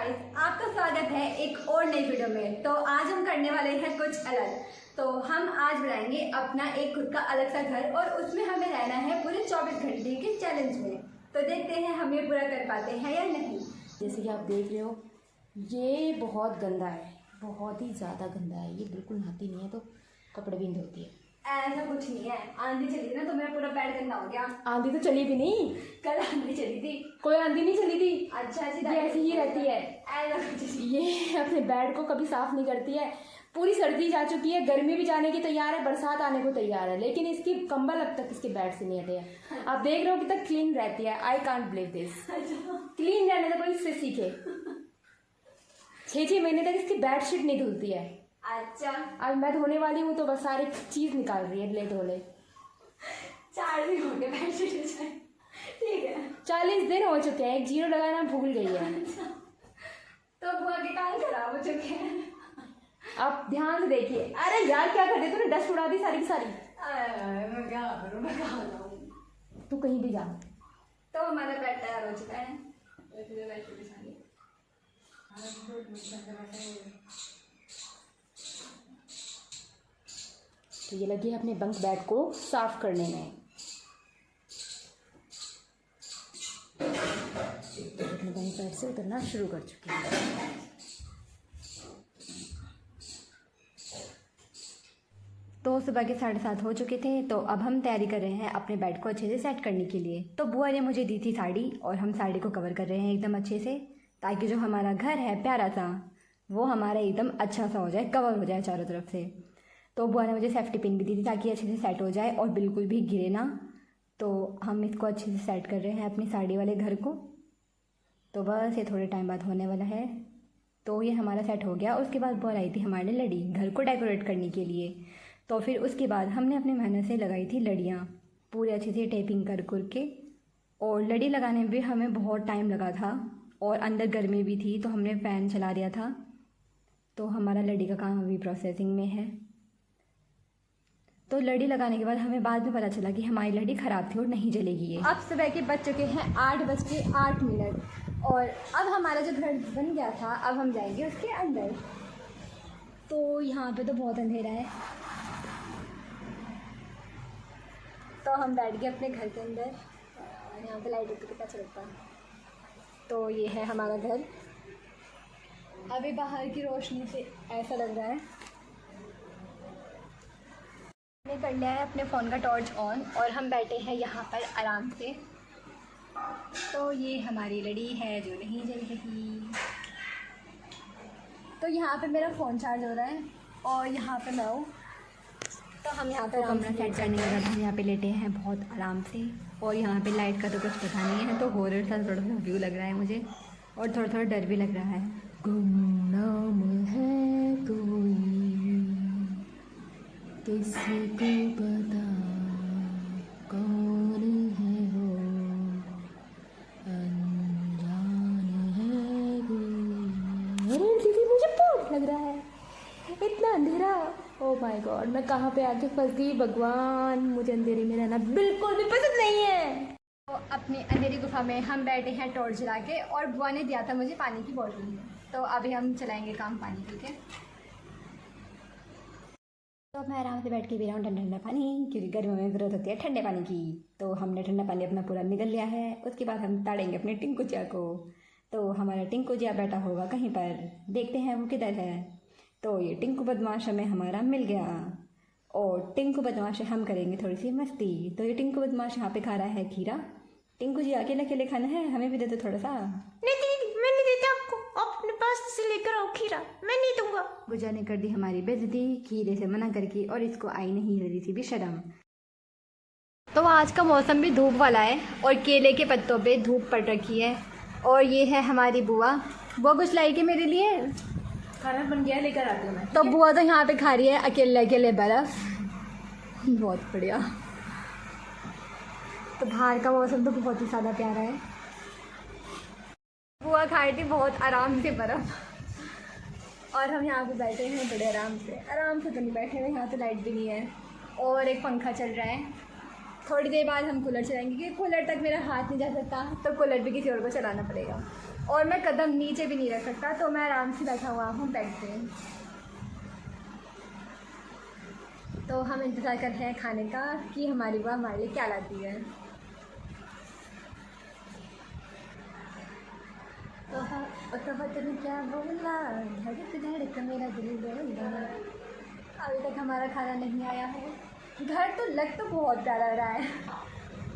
Guys, आपका स्वागत है एक और नई वीडियो में। तो आज हम करने वाले हैं कुछ अलग। तो हम आज बनाएंगे अपना एक खुद का अलग सा घर और उसमें हमें रहना है पूरे 24 घंटे के चैलेंज में। तो देखते हैं हम ये पूरा कर पाते हैं या नहीं। जैसे कि आप देख रहे हो, ये बहुत गंदा है, बहुत ही ज़्यादा गंदा है। ये बिल्कुल नहाती नहीं है तो कपड़े भी नहीं धोती है। ऐसा कुछ नहीं है, आंधी चली थी ना तो मेरा पूरा बेड गंदा हो गया। आंधी तो चली भी नहीं, कल आंधी चली थी। कोई आंधी नहीं चली थी। अच्छा ये ऐसी ही रहती है। ऐसा कुछ नहीं। ये अपने बेड को कभी साफ नहीं करती है। पूरी सर्दी जा चुकी है, गर्मी भी जाने की तैयार है, बरसात आने को तैयार है, लेकिन इसकी कंबल अब तक इसके बेड से नहीं हटे है। आप देख रहे हो कितना क्लीन रहती है। I can't believe this. Clean रहने तो कोई इससे सीखे। 6-6 महीने तक इसकी बेडशीट नहीं धुलती है। अच्छा, अब मैं धोने वाली हूँ तो बस सारी चीज निकाल रही है ले धोले। 4 दिन हो गए बेडशीट से। ठीक है, 40 दिन हो चुके हैं, एक 0 लगाना भूल गई है। तो बुआ के कान खराब हो चुके हैं। आप ध्यान से देखिए। अरे यार क्या कर रही तूने, डस्ट उड़ा दी सारी की सारी। मैं क्या करूँ, मैं कहाँ जाऊँ। तू कहीं भी जा। तो हमारा बेड तैयार हो चुका है। तो ये लगी है अपने बंक बेड को साफ करने में। अपने बंक बेड से उतरना शुरू कर चुकी है। तो सुबह के 7:30 हो चुके थे। तो अब हम तैयारी कर रहे हैं अपने बेड को अच्छे से सेट करने के लिए। तो बुआ ने मुझे दी थी साड़ी और हम साड़ी को कवर कर रहे हैं एकदम अच्छे से, ताकि जो हमारा घर है प्यारा सा वो हमारा एकदम अच्छा सा हो जाए, कवर हो जाए चारों तरफ से। तो बुआ ने मुझे सेफ्टी पिन भी दी थी ताकि अच्छे से सेट हो जाए और बिल्कुल भी गिरे ना। तो हम इसको अच्छे से सेट कर रहे हैं अपनी साड़ी वाले घर को। तो बस ये थोड़े टाइम बाद होने वाला है। तो ये हमारा सेट हो गया। उसके बाद बुआ लाई थी हमारे लड़ी घर को डेकोरेट करने के लिए। तो फिर उसके बाद हमने अपनी मेहनत से लगाई थी लड़ियाँ पूरे अच्छे से टेपिंग कर के। और लड़ी लगाने में भी हमें बहुत टाइम लगा था और अंदर गर्मी भी थी तो हमने फ़ैन चला दिया था। तो हमारा लड़ी का काम अभी प्रोसेसिंग में है। तो लड़ी लगाने के बाद हमें बाद में पता चला कि हमारी लड़ी ख़राब थी और नहीं जलेगी ये। अब सुबह के बज चुके हैं 8:08 और अब हमारा जो घर बन गया था अब हम जाएंगे उसके अंदर। तो यहाँ पे तो बहुत अंधेरा है, तो हम बैठ गए अपने घर के अंदर। यहाँ पे लाइट तो कितना अच्छा लगता है। तो ये है हमारा घर। अभी बाहर की रोशनी से ऐसा लग रहा है। हमने कर लिया है अपने फ़ोन का टॉर्च ऑन और हम बैठे हैं यहाँ पर आराम से। तो ये हमारी लड़ी है जो नहीं जल रही। तो यहाँ पे मेरा फ़ोन चार्ज हो रहा है और यहाँ पे मैं हूँ। तो हम यहाँ पे कमरा सेट करने के बाद हम यहाँ पे लेटे हैं बहुत आराम से। और यहाँ पे लाइट का तो कुछ पता नहीं है, तो हॉरर सा थोड़ा सा व्यू लग रहा है मुझे और थोड़ा थोड़ा डर भी लग रहा है। गुमनाम है कोई किसको पता कौन है वो, अनजान है कोई। अरे दीदी मुझे बहुत लग रहा है, इतना अंधेरा। ओह माय गॉड, मैं कहाँ पे आके फंस गई भगवान। मुझे अंधेरे में रहना बिल्कुल भी पसंद नहीं है। तो अपनी अंधेरी गुफा में हम बैठे हैं टॉर्च जला के और बुआ ने दिया था मुझे पानी की बोतल। तो अभी हम चलाएंगे काम पानी पी के। तो मैं आराम से बैठ के पी रहा हूँ ठंडा ठंडा पानी, क्योंकि गर्मियों में ज़रूरत होती है ठंडे पानी की। तो हमने ठंडा पानी अपना पूरा निगल लिया है। उसके बाद हम ताड़ेंगे अपने टिंकू जिया को। तो हमारा टिंकू जिया बैठा होगा कहीं पर, देखते हैं वो किधर है। तो ये टिंकू बदमाश हमें हमारा मिल गया और टिंकू बदमाश से हम करेंगे थोड़ी सी मस्ती। तो ये टिंकू बदमाश यहाँ पे खा रहा है खीरा। टिंकू जी अकेले अकेले खाना है, हमें भी दे दो थोड़ा सा। नहीं दीदी, मैं नहीं देता आपको, आप अपने पास से लेकर आओ खीरा, मैं नहीं दूंगा। गुजा ने कर दी हमारी बेइज्जती खीरे से मना करके और इसको आई नहीं रही थी भी शर्म। तो आज का मौसम भी धूप वाला है और केले के पत्तों पे धूप पड़ रखी है। और ये है हमारी बुआ। बुआ कुछ लाई के मेरे लिए खाना बन गया, लेकर आती हूँ मैं। तो बुआ तो यहाँ पे खा रही है अकेले अकेले बर्फ़। बहुत बढ़िया। तो बाहर का मौसम तो बहुत ही ज़्यादा प्यारा है। बुआ खा रही थी बहुत आराम से बर्फ़ और हम यहाँ पे बैठे हैं बड़े आराम से तो नहीं बैठे हुए, यहाँ तो लाइट भी नहीं है और एक पंखा चल रहा है। थोड़ी देर बाद हम कूलर चलाएंगे क्योंकि कूलर तक मेरा हाथ नहीं जा सकता, तो कूलर भी किसी और को चलाना पड़ेगा। और मैं कदम नीचे भी नहीं रख सकता, तो मैं आराम से बैठा हुआ हूँ बेड पे। तो हम इंतज़ार कर रहे हैं खाने का कि हमारी बुआ हमारे लिए क्या लाती है। तो क्या बोला, धड़क धड़क मेरा दिल बोला। अभी तक हमारा खाना नहीं आया है। घर तो लग तो बहुत प्यारा रहा है,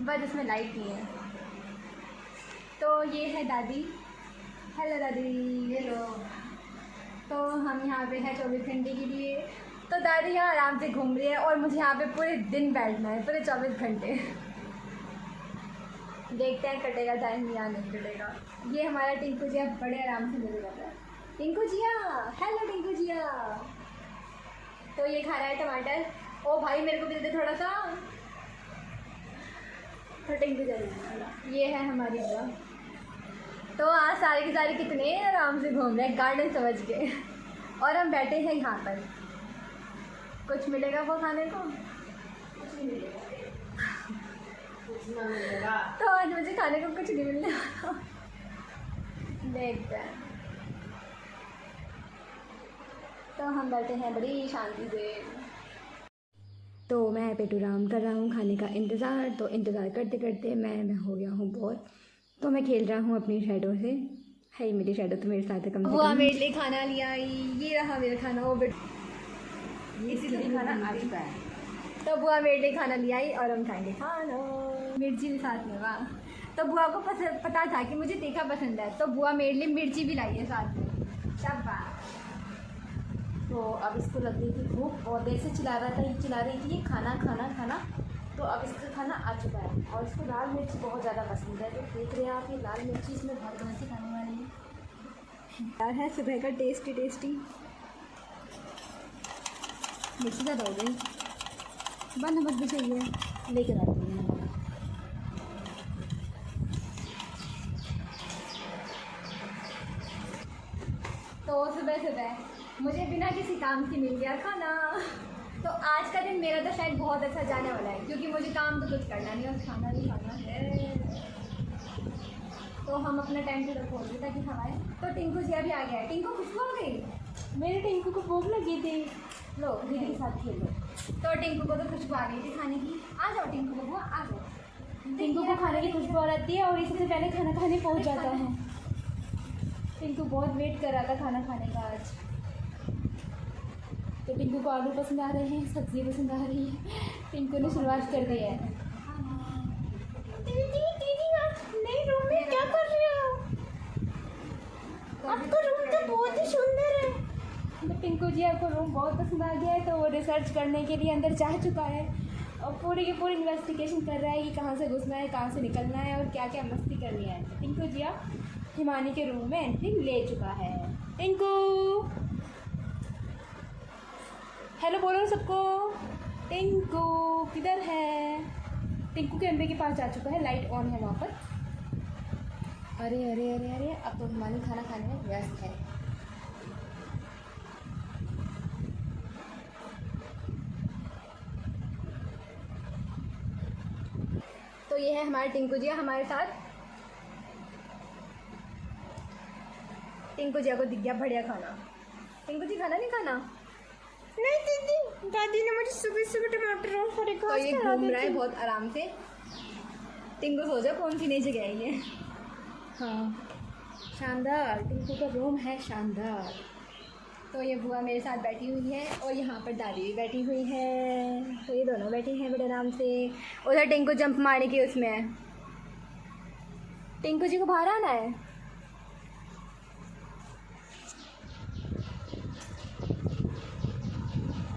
बस इसमें लाइट नहीं है। तो ये है दादी। हेलो दादी। हेलो। तो हम यहाँ पे हैं 24 घंटे के लिए। तो दादी यहाँ आराम से घूम रही है और मुझे यहाँ पे पूरे दिन बैठना है, पूरे 24 घंटे। देखते हैं कटेगा टाइम या नहीं कटेगा। ये हमारा टिंकू जिया बड़े आराम से मजे कर रहा है। टिंकू जिया, हेलो टिंकू जिया। तो ये खा रहा है टमाटर। ओ भाई मेरे को भी दे दे थोड़ा सा। तो टिंकू जिया, ये है हमारी बुआ। तो आज सारे के सारे कितने आराम से घूम रहे हैं गार्डन समझ के, और हम बैठे हैं यहाँ पर। कुछ मिलेगा वो खाने को? कुछ नहीं मिलेगा। तो आज मुझे खाने को कुछ नहीं मिलने वाला। देखते हैं। तो हम बैठे हैं बड़ी शांति से। तो मैं पेटू राम कर रहा हूँ खाने का इंतज़ार। तो इंतज़ार करते करते मैं हो गया हूँ बोर। तो मैं खेल रहा हूँ अपनी शैडो से। है मेरी शैडो तो मेरे साथ है कम से कम। वो मेरे लिए खाना लिया आई। ये रहा मेरा खाना। वो इसीलिए खाना आ चुका है। तो बुआ मेरे लिए खाना ले आई और हम खाएंगे खाना। मिर्ची भी साथ में। वाह। तो बुआ को पता था कि मुझे तीखा पसंद है, तो बुआ मेरे लिए मिर्ची भी लाई है साथ में। शाबाश। तो अब इसको लग रही थी भूख, बहुत देर से चिल्ला रही थी ये खाना खाना खाना। तो अब इसका खाना आ चुका है और इसको लाल मिर्ची बहुत ज़्यादा पसंद है। तो देख रहे हैं आप, ये लाल मिर्ची इसमें भर भर से खाने वाली है। यार है सुबह का टेस्टी मिर्ची ज़्यादा हो गई। नमक भी चाहिए, लेकर आती हैं। तो सुबह मुझे बिना किसी काम के मिल गया खाना। तो आज का दिन मेरा तो शायद बहुत अच्छा जाने वाला है, क्योंकि मुझे काम तो कुछ करना नहीं और खाना भी खाना है। तो हम अपना टाइम टेबल खोल दें ताकि हमारे। तो टिंकू जी अभी आ गया है। टिंकू खुशबू हो गई। मेरे टिंकू को भूख लगी थी। लो दीदी के साथ खेल लो। तो टिंकू को तो खुशबू आ गई थी खाने की। आ जाओ टिंकू बबुआ, आ जाओ। टिंकू को खाने की खुशबू आ जाती है और इससे पहले खाना खाने पहुंच जाता है। टिंकू बहुत वेट कर रहा था खाना खाने का आज। तो टिंकू को आलू पसंद आ रहे हैं, सब्जी पसंद आ रही है। टिंकू ने शुरुआत कर दी है। दीदी नहीं, रूम में क्या कर रहे हो? आपका रूम तो बहुत ही सुंदर है। तो टिंकू जी आपको रूम बहुत पसंद आ गया है, तो वो रिसर्च करने के लिए अंदर जा चुका है और पूरी की पूरी इन्वेस्टिगेशन कर रहा है कि कहाँ से घुसना है, कहाँ से निकलना है और क्या क्या मस्ती करनी है। टिंकू जी हिमानी के रूम में एंट्री ले चुका है। टिंकू हेलो बोलो सबको। टिंकू किधर है? टिंकू कैमरे के पास जा चुका है, लाइट ऑन है वहाँ पर। अरे अरे अरे अरे, अब तो हिमानी खाना खाने में व्यस्त है। तो ये है हमारे टिंकू जिया हमारे साथ। टिंकू जिया को दिख गया बढ़िया खाना। टिंकू जी खाना नहीं खाना? नहीं दीदी, दादी ने मुझे सुबह सुबह टमाटर और हरे तो ये घूम रहा है बहुत आराम से। टिंकू सो जाओ, कौन सी नई जगह है ये। हाँ शानदार, टिंकू का रूम है शानदार। तो ये बुआ मेरे साथ बैठी हुई है और यहाँ पर दादी भी बैठी हुई है। तो ये दोनों बैठे हैं बड़े आराम से। उधर टिंकू जंप मारने की उसमें है। टिंकू जी को बाहर आना है।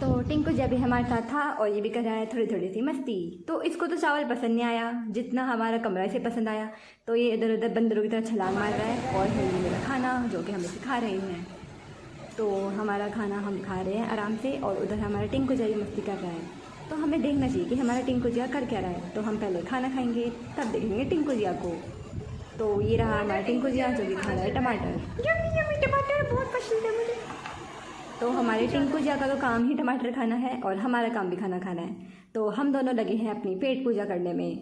तो टिंकू जी अभी हमारे साथ था और ये भी कर रहा है थोड़ी थोड़ी सी मस्ती। तो इसको तो चावल पसंद नहीं आया जितना हमारा कमरा इसे पसंद आया। तो ये इधर उधर बंदरों की तरह छलांग मार रहा है और है ये मेरा खाना जो कि हमें सिखा रहे हैं। तो हमारा खाना हम खा रहे हैं आराम से और उधर हमारा टिंकू जी मस्ती कर रहा है। तो हमें देखना चाहिए कि हमारा टिंकू जिया कर क्या रहा है। तो हम पहले खाना खाएंगे तब देखेंगे टिंकू जिया को। तो ये रहा हमारा टिंकू जिया जो कि खा रहा है टमाटर। टमाटर बहुत पसंद है मुझे। तो हमारे टिंकू जिया का तो काम ही टमाटर खाना है और हमारा काम भी खाना खाना है। तो हम दोनों लगे हैं अपनी पेट पूजा करने में।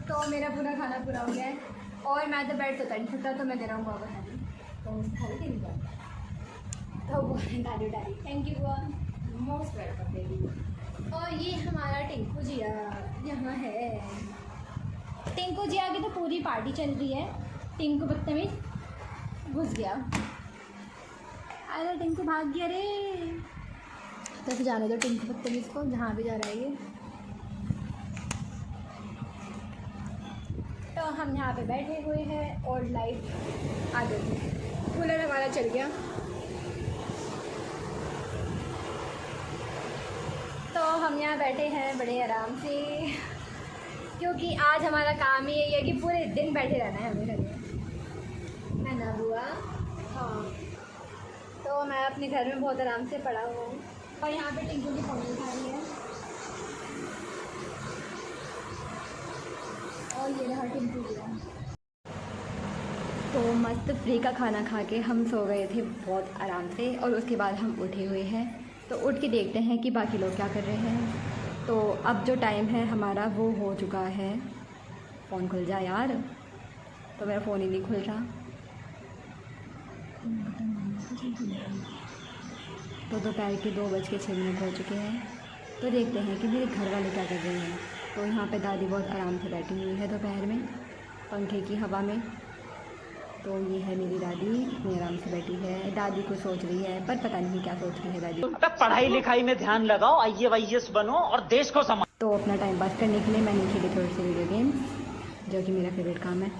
तो मेरा पूरा खाना पूरा हो गया है और मैं तो बैठ तो कर नहीं सकता, तो मैं दे रहा हूँ बाबा। तो सारे दिन का तो वो दादी डाली थैंक यू बुआ, मोस्ट वेलकम बेबी। और ये हमारा टिंकू जिया यहाँ है। टिंकू जिया की तो पूरी पार्टी चल रही है। टिंकू बदतमीज घुस गया, अरे टिंकू भाग गया रे। तो फिर जाने दो टिंकू बदतमीज को, जहाँ भी जा रहा है ये। तो हम यहाँ पे बैठे हुए हैं और लाइट आ गई, कूलर हमारा चल गया। तो हम यहाँ बैठे हैं बड़े आराम से, क्योंकि आज हमारा काम ही यही है कि पूरे दिन बैठे रहना है हमें घर में, है ना बुआ? हाँ। तो मैं अपने घर में बहुत आराम से पड़ा हुआ हूँ और यहाँ पे टिंकू की पौनी खा रही है। और ये रहा टिंकू गया। तो मस्त फ्री का खाना खा के हम सो गए थे बहुत आराम से, और उसके बाद हम उठे हुए हैं। तो उठ के देखते हैं कि बाकी लोग क्या कर रहे हैं। तो अब जो टाइम है हमारा वो हो चुका है। फ़ोन खुल जा यार, तो मेरा फ़ोन ही नहीं खुल रहा। तो दोपहर के 2:06 हो चुके हैं। तो देखते हैं कि मेरे घर वाले क्या कर रहे हैं। तो यहाँ पे दादी बहुत आराम से बैठी हुई है दोपहर में पंखे की हवा में। तो ये है मेरी दादी, इतनी आराम से बैठी है। दादी को सोच रही है, पर पता नहीं क्या सोच रही है दादी। पढ़ाई लिखाई में ध्यान लगाओ, IAS बनो और देश को संभालो। तो अपना टाइम पास करने के लिए मैंने खेले थोड़े से वीडियो गेम्स, जो कि मेरा फेवरेट काम है।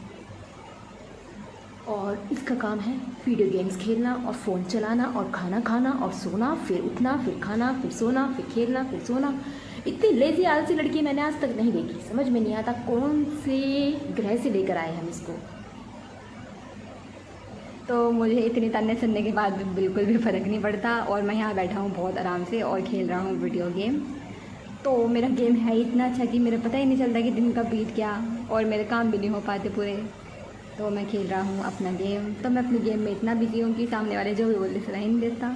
और इसका काम है वीडियो गेम्स खेलना और फ़ोन चलाना और खाना खाना और सोना, फिर उठना, फिर खाना, फिर सोना, फिर खेलना, फिर सोना। इतनी लेज़ी आलसी लड़की मैंने आज तक नहीं देखी। समझ में नहीं आता कौन से ग्रह से लेकर आए हम इसको। तो मुझे इतनी ताने सुनने के बाद भी बिल्कुल भी फ़र्क नहीं पड़ता, और मैं यहाँ बैठा हूँ बहुत आराम से और खेल रहा हूँ वीडियो गेम। तो मेरा गेम है इतना अच्छा कि मेरा पता ही नहीं चलता कि दिन कब बीत गया, और मेरे काम भी नहीं हो पाते पूरे। तो मैं खेल रहा हूँ अपना गेम। तो मैं अपने गेम में इतना बिजी हूँ कि सामने वाले जो भी बोलते सुनाई नहीं देता।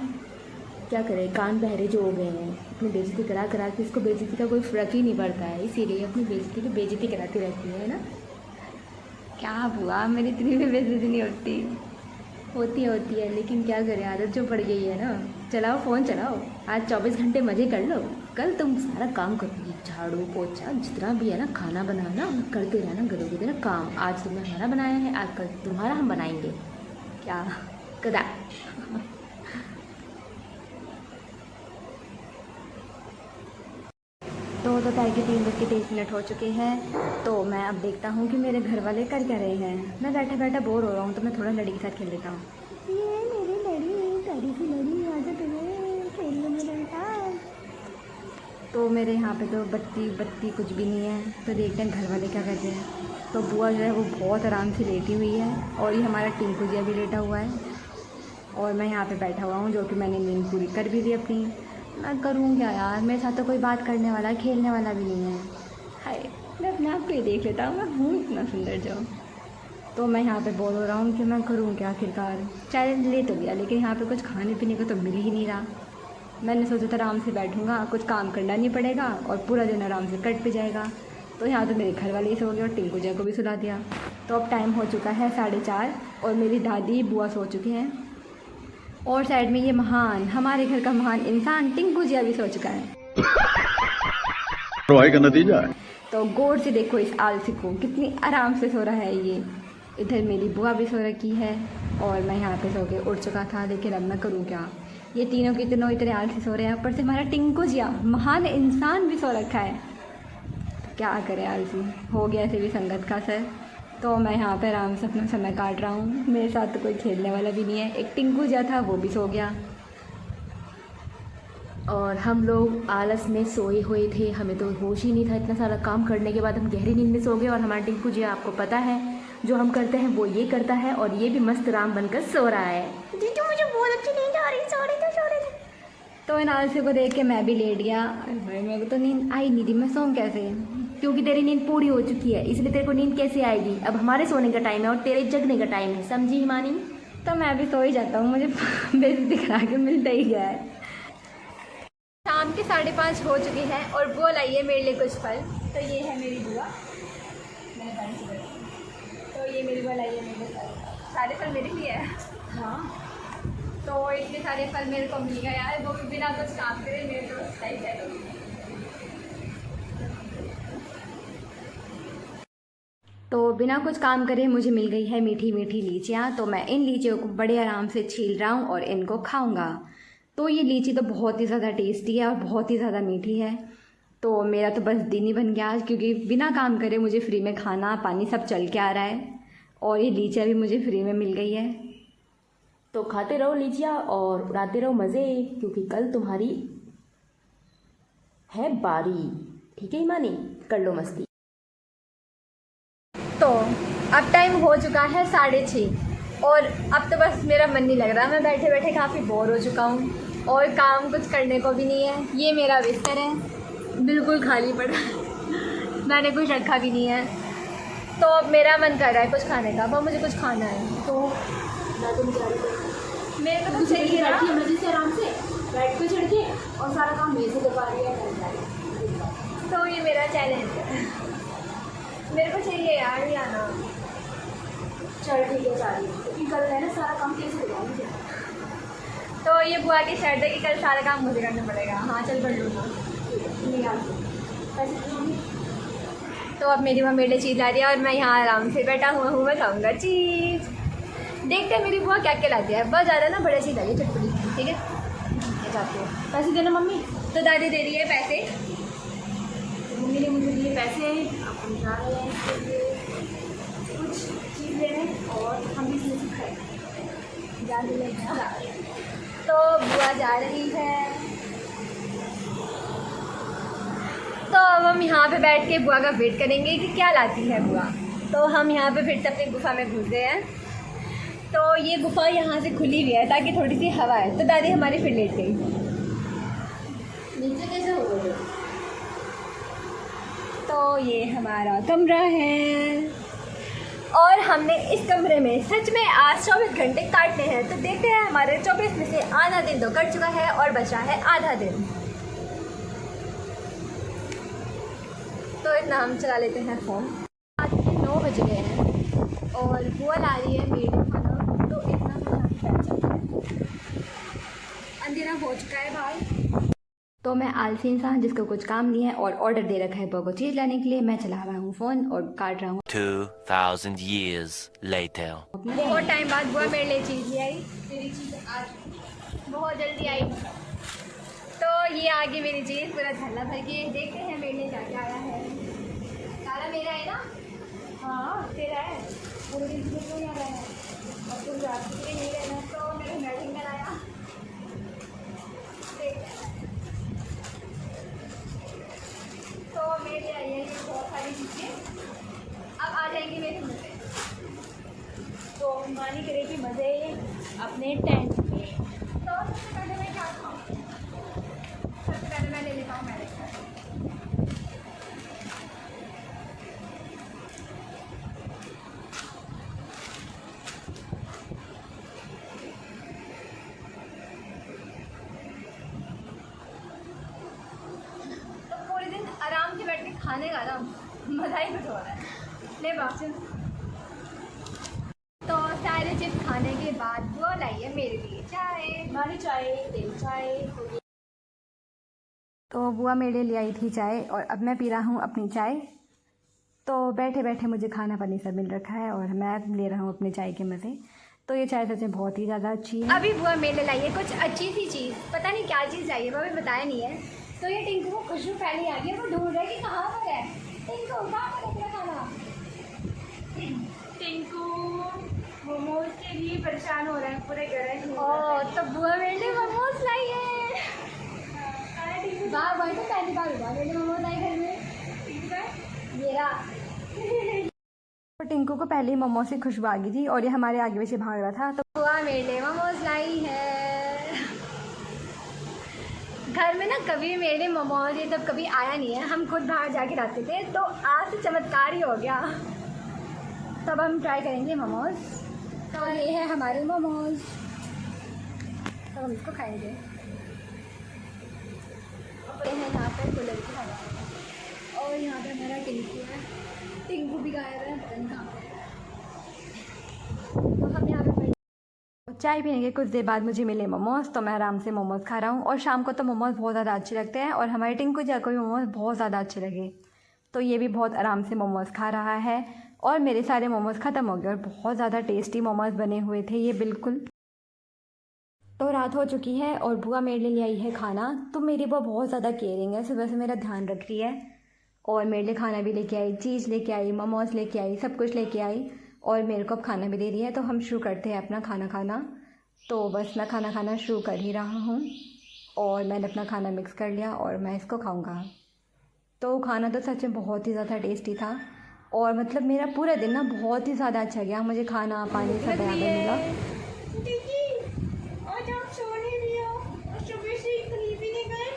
क्या करें, कान बहरे जो हो गए हैं। अपनी बेइज्जती करा करा के इसको बेइज्जती का कोई फ़र्क ही नहीं पड़ता है, इसीलिए अपनी बेइज्जती की बेइज्जती कराती रहती है ना। क्या हुआ, मेरी इतनी भी बेइज्जती नहीं होती है, लेकिन क्या करें, आदत जो पड़ गई है ना। चलाओ फ़ोन चलाओ, आज 24 घंटे मज़े कर लो, कल तुम सारा काम करोगी, झाड़ू पोछा जितना भी है ना, खाना बनाना करते रहना, गधों की तरह काम। आज तुमने हमारा बनाया है, आज कल तुम्हारा हम बनाएंगे। क्या कदा तो दोपहर के 3:23 हो चुके हैं। तो मैं अब देखता हूँ कि मेरे घर वाले कर क्या रहे हैं। मैं बैठा बैठा बोर हो रहा हूँ, तो मैं थोड़ा लड़ी के साथ खेल लेता हूँ। ये मेरी लड़ी, प्यारी सी लड़ी, आ जा तुम्हें खेल लो मेरे साथ। तो मेरे यहाँ पे तो बत्ती कुछ भी नहीं है। तो देखते हैं घर वाले क्या कर रहे हैं। तो बुआ जो है वो बहुत आराम से लेटी हुई है, और ये हमारा टिंकू जी भी लेटा हुआ है, और मैं यहाँ पे बैठा हुआ हूँ, जो कि मैंने नींद पूरी कर भी दी अपनी। मैं करूँ क्या यार, मेरे साथ तो कोई बात करने वाला खेलने वाला भी नहीं है। हाय, मैं अपने आप को ही देख लेता हूँ, मैं हूँ इतना सुंदर जो। तो मैं यहाँ पे बोल हो रहा हूँ कि मैं करूँ क्या। आखिरकार चैलेंज ले तो लिया, लेकिन यहाँ पे कुछ खाने पीने को तो मिल ही नहीं रहा। मैंने सोचा था आराम से बैठूँगा, कुछ काम करना नहीं पड़ेगा और पूरा दिन आराम से कट भी जाएगा। तो यहाँ तो मेरे घर वाले ही सो गए और टिंकू जी को भी सुला दिया। तो अब टाइम हो चुका है 4:30, और मेरी दादी बुआ सो चुके हैं, और साइड में ये महान, हमारे घर का महान इंसान टिंकू जी भी सो चुका है। का नतीजा है। तो गौर से देखो इस आलसी को, कितनी आराम से सो रहा है ये। इधर मेरी बुआ भी सो रखी है, और मैं यहाँ पे सो के उठ चुका था, लेकिन अब मैं करूँ क्या। ये तीनों के तीनों इतने आलसी सो रहे हैं, ऊपर से हमारा टिंकू जिया महान इंसान भी सो रखा है। क्या करें, आलसी हो गया ऐसे भी संगत का सर। तो मैं यहाँ पे आराम से अपना समय काट रहा हूँ। मेरे साथ तो कोई खेलने वाला भी नहीं है। एक टिंकू जा था, वो भी सो गया। और हम लोग आलस में सोए हुए थे, हमें तो होश ही नहीं था। इतना सारा काम करने के बाद हम गहरी नींद में सो गए। और हमारा टिंकू जी, आपको पता है जो हम करते हैं वो ये करता है, और ये भी मस्त राम बनकर सो रहा है। जीजू मुझे बहुत अच्छी नींद आ रही, सो रही थी। तो इन आलसी को देख के मैं भी लेट गया। भाई मेरे को तो नींद आई नहीं थी, मैं सोऊं कैसे। क्योंकि तेरी नींद पूरी हो चुकी है, इसलिए तेरे को नींद कैसे आएगी। अब हमारे सोने का टाइम है और तेरे जगने का टाइम है, समझी हिमानी। तो मैं भी सो ही जाता हूँ, मुझे बेइज्जती करा के मिलता ही गया है। शाम के 5:30 हो चुके हैं, और वो लाइए मेरे लिए कुछ फल। तो ये है मेरी बुआ, मैंने पानी से तो ये मेरी बुआ लाइए मेरे लिए फल। सारे फल मेरे लिए है। हाँ। तो इतने सारे फल मेरे को मिल गए यार, वो भी बिना कुछ काम करे मेरे को सही है। तो बिना कुछ काम करे मुझे मिल गई है मीठी मीठी लीचियाँ। तो मैं इन लीचियों को बड़े आराम से छील रहा हूँ और इनको खाऊंगा। तो ये लीची तो बहुत ही ज़्यादा टेस्टी है और बहुत ही ज़्यादा मीठी है। तो मेरा तो बस दिन ही बन गया आज, क्योंकि बिना काम करे मुझे फ्री में खाना पानी सब चल के आ रहा है और ये लीचियाँ भी मुझे फ्री में मिल गई है। तो खाते रहो लीचियाँ और उड़ाते रहो मज़े, क्योंकि कल तुम्हारी है बारी। ठीक है ईमानी, कर लो मस्ती। तो अब टाइम हो चुका है 6:30 और अब तो बस मेरा मन नहीं लग रहा। मैं बैठे बैठे काफ़ी बोर हो चुका हूँ और काम कुछ करने को भी नहीं है। ये मेरा बिस्तर है, बिल्कुल खाली पड़ा है, मैंने कुछ रखा भी नहीं है। तो अब मेरा मन कर रहा है कुछ खाने का, पर मुझे कुछ खाना है। तो मैं तो जा रही हूँ, मेरे को तो दूसरी चाहिए ना। बैठी है मजे से आराम से बेड पे चढ़ के, और सारा काम मेरे से करवा रही है। तो ये मेरा चैलेंज है, मेरे को चाहिए यार, ये आना। चल ठीक है, जा रही हूँ, क्योंकि कल है ना सारा काम कैसे करवाऊंगी। तो ये बुआ की शर्त है कि कल सारा काम मुझे करना पड़ेगा। हाँ चल कर लूँगा। पैसे तो मम्मी। तो अब मेरी माँ मेरे लिए चीज़ ला रही है और मैं यहाँ आराम से बैठा हुआ हूँ, मैं खाऊंगा चीज़। देखते हैं मेरी बुआ क्या क्या लाती है। बहुत ज़्यादा ना बड़ी चीज़ लाई है, चटपटी। ठीक है, मैं जाती हूँ। पैसे देना मम्मी। तो दादी दे रही है पैसे, मम्मी ने मुझे दिए पैसे, अब हम जा रहे हैं इसके लिए कुछ चीज़ लेने, और हम भी इसमें से खाएंगे। जा रही है। तो बुआ जा रही है। तो अब हम यहाँ पे बैठ के बुआ का वेट करेंगे कि क्या लाती है बुआ। तो हम यहाँ पे फिर से अपनी गुफा में घुस गए हैं। तो ये गुफा यहाँ से खुली हुई है ताकि थोड़ी सी हवा है। तो दादी हमारी फिर लेट गई। नीचे कैसे हो गए? तो ये हमारा कमरा है और हमने इस कमरे में सच में आज 24 घंटे काटने हैं। तो देखते हैं हमारे 24 में से आधा दिन तो कट चुका है और बचा है आधा दिन। तो इतना हम चला लेते हैं फ़ोन। आज के 9 बज गए हैं और बुआ ला रही है मेड खाना। तो इतना हम यहाँ पे बैठ सकते हैं, अंधेरा हो चुका है बाहर। तो मैं आलसी इंसान जिसको कुछ काम नहीं है और ऑर्डर दे रखा है बुआ को चीज़ लाने के लिए, मैं चला रहा हूँ फ़ोन और काट रहा हूँ। 2000 years later. बहुत टाइम बाद बुआ मेरे लिए चीज़ ले आई। मेरी चीज़ आज बहुत जल्दी आई। तो ये आ गई मेरी चीज़ पूरा झल्ला भर के। देखते हैं मेरे लिए क्या क्या आया है। सारा मेरा है ना? हाँ तेरा है। पूरे दिन से क्यों नहीं आ रहा है? और तुम रात के नहीं रहना तो मेरे मैटिंग कराया। तो मेरे आई है ये बहुत सारी चीज़ें। अब आ जाएंगी मेरे मुँह पे। तो मानी करेगी मज़े अपने टेंट में। तो सबसे पहले मैं क्या खाऊँ? सबसे पहले मैं ले लेता हूँ मैरिज। तो पूरे दिन आराम से बैठ के खाने का ना मज़ा ही कुछ हो रहा है। ले बाप। तो सारे चिप्स खाने के बाद वो लाई है मेरे लिए चाय। मानी चाय, तेरी चाय। तो बुआ मेरे लिए आई थी चाय और अब मैं पी रहा हूँ अपनी चाय। तो बैठे बैठे मुझे खाना पानी सब मिल रखा है और मैं ले रहा हूँ अपनी चाय के मज़े। तो ये चाय सच में बहुत ही ज़्यादा अच्छी है। अभी बुआ मेरे लिए लाई है कुछ अच्छी सी चीज़, पता नहीं क्या चीज़ लाई है, वो अभी बताया नहीं है। तो ये टिंकू को खुशबू फैली आ गई है, वो ढूंढ रहा है कि कहाँ पर है। टिंकू कहाँ पर है तेरा खाना? टिंकू मोमोज के लिए परेशान हो रहा है, पूरे घर। ओह तो बुआ मेरे लिए मोमोज लाई है। वाह भाई, तो पहली बार हुआ मेरे लिए मोमोज आई घर में। मेरा तो टिंकू को पहले ही मोमोज से खुशबू आ गई थी और ये हमारे आगे पीछे भाग रहा था। तो बुआ मेरे लिए मोमोज लाई है। घर में ना कभी मेरे लिए मोमोज ये सब कभी आया नहीं है, हम खुद बाहर जाके लाते थे। तो आज से चमत्कार ही हो गया। तब हम ट्राई करेंगे मोमोज। तो ये है हमारे मोमोज, तो हम इसको खाएंगे। ये है यहाँ पर कूलर की हवा और यहाँ पे हमारा टिंकू है। टिंकू भी गायब है, पता नहीं कहाँ पे है। तो हम यहाँ पे चाय पीने के कुछ देर बाद मुझे मिले मोमोज़, तो मैं आराम से मोमोज़ खा रहा हूँ। और शाम को तो मोमोज़ बहुत ज़्यादा अच्छे लगते हैं और हमारे टिंकू जी को भी मोमोज़ बहुत ज़्यादा अच्छे लगे, तो ये भी बहुत आराम से मोमोज़ खा रहा है। और मेरे सारे मोमोज़ ख़त्म हो गए और बहुत ज़्यादा टेस्टी मोमोज़ बने हुए थे ये बिल्कुल। तो रात हो चुकी है और बुआ मेरे लिए ले आई है खाना। तो मेरी बुआ बहुत ज़्यादा केयरिंग है, सुबह से मेरा ध्यान रख रही है और मेरे लिए खाना भी लेके आई, चीज़ लेके आई, मोमोज़ लेके आई, सब कुछ लेके आई और मेरे को अब खाना भी दे रही है। तो हम शुरू करते हैं अपना खाना खाना। तो बस मैं खाना खाना शुरू कर ही रहा हूँ और मैंने अपना खाना मिक्स कर लिया और मैं इसको खाऊँगा। तो खाना तो सच में बहुत ही ज़्यादा टेस्टी था और मतलब मेरा पूरा दिन ना बहुत ही ज़्यादा अच्छा गया। मुझे खाना पानी सब यहाँ पे मिला। दीदी आज आप सो नहीं रही हो और सुबह से कहीं भी नहीं गए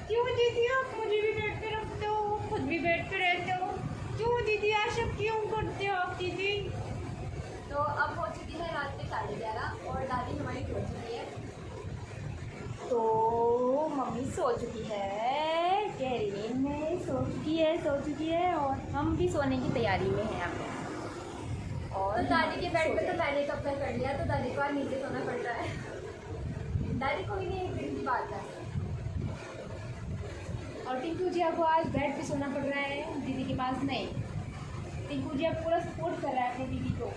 क्यों? दीदी आप मुझे भी बेड पे रखते हो, खुद भी बेड पे रहते हो, क्यों दीदी ऐसा क्यों करते हो आप दीदी? तो अब हो चुकी है रात के 11:30 और दादी हमारी सो चुकी है। तो मम्मी सो चुकी है, कैरीन में सो चुकी है और हम भी सोने की तैयारी में हैं यहाँ पे। और तो दादी के बेड पे तो मैंने कब तक कर लिया, तो दादी को आज नीचे सोना पड़ता है। दादी कोई नहीं, एक दिन की बात है। और टिंकू जी को आज बेड पे सोना पड़ रहा है, दीदी के पास नहीं। टिंकू जी पूरा सपोर्ट कर रहा है अपनी दीदी को।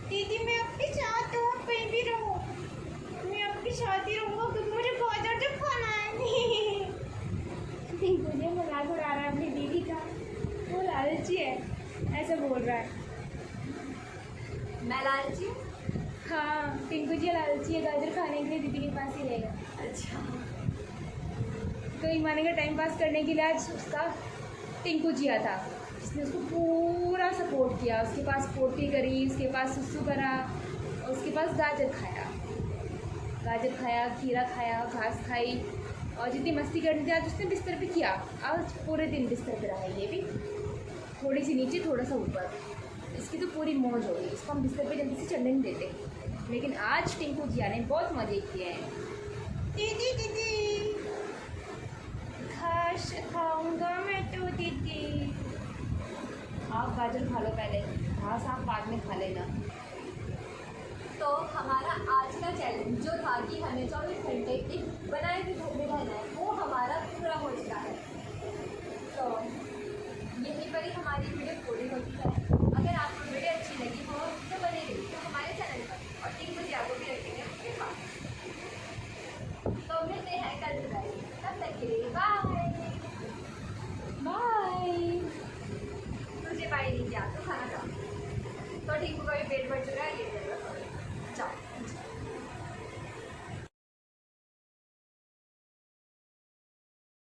दीदी मैं आपके साथ हूँ, कहीं भी रहो, मैं आपके साथ ही रहूँगा क्योंकि मुझे गाजर तो खाना है। टिंकू जी मजाक उड़ा रहा है अपनी दीदी का, वो लालची है ऐसा बोल रहा है। मैं लालची हूँ? हाँ टिंकू जी लालची है, गाजर खाने के लिए दीदी के पास ही रहेगा। अच्छा। तो ईमानी का टाइम पास करने के लिए आज उसका टिंकू जिया था, जिसने उसको पूरा सपोर्ट किया। उसके पास पोटी करी, उसके पास सुसु करा और उसके पास गाजर खाया, खीरा खाया, घास खाई और जितनी मस्ती करनी थी आज उसने बिस्तर पे किया। आज पूरे दिन बिस्तर पे रहा है, ये भी थोड़ी सी नीचे थोड़ा सा ऊपर, इसकी तो पूरी मौज हो गई। इसको हम बिस्तर पे जल्दी से चढ़ने नहीं देते, लेकिन आज टिंकू जिया ने बहुत मज़े किए हैं। दीदी दीदी घास खाऊंगा मैं तो दीदी। आप गाजर खा लो पहले, घास आप बाद में खा लेना। तो हमारा आज का चैलेंज जो था कि हमें 24 घंटे एक बनाए हुए घर में रहना है, वो हमारा पूरा हो चुका है। तो यहीं पर ही हमारी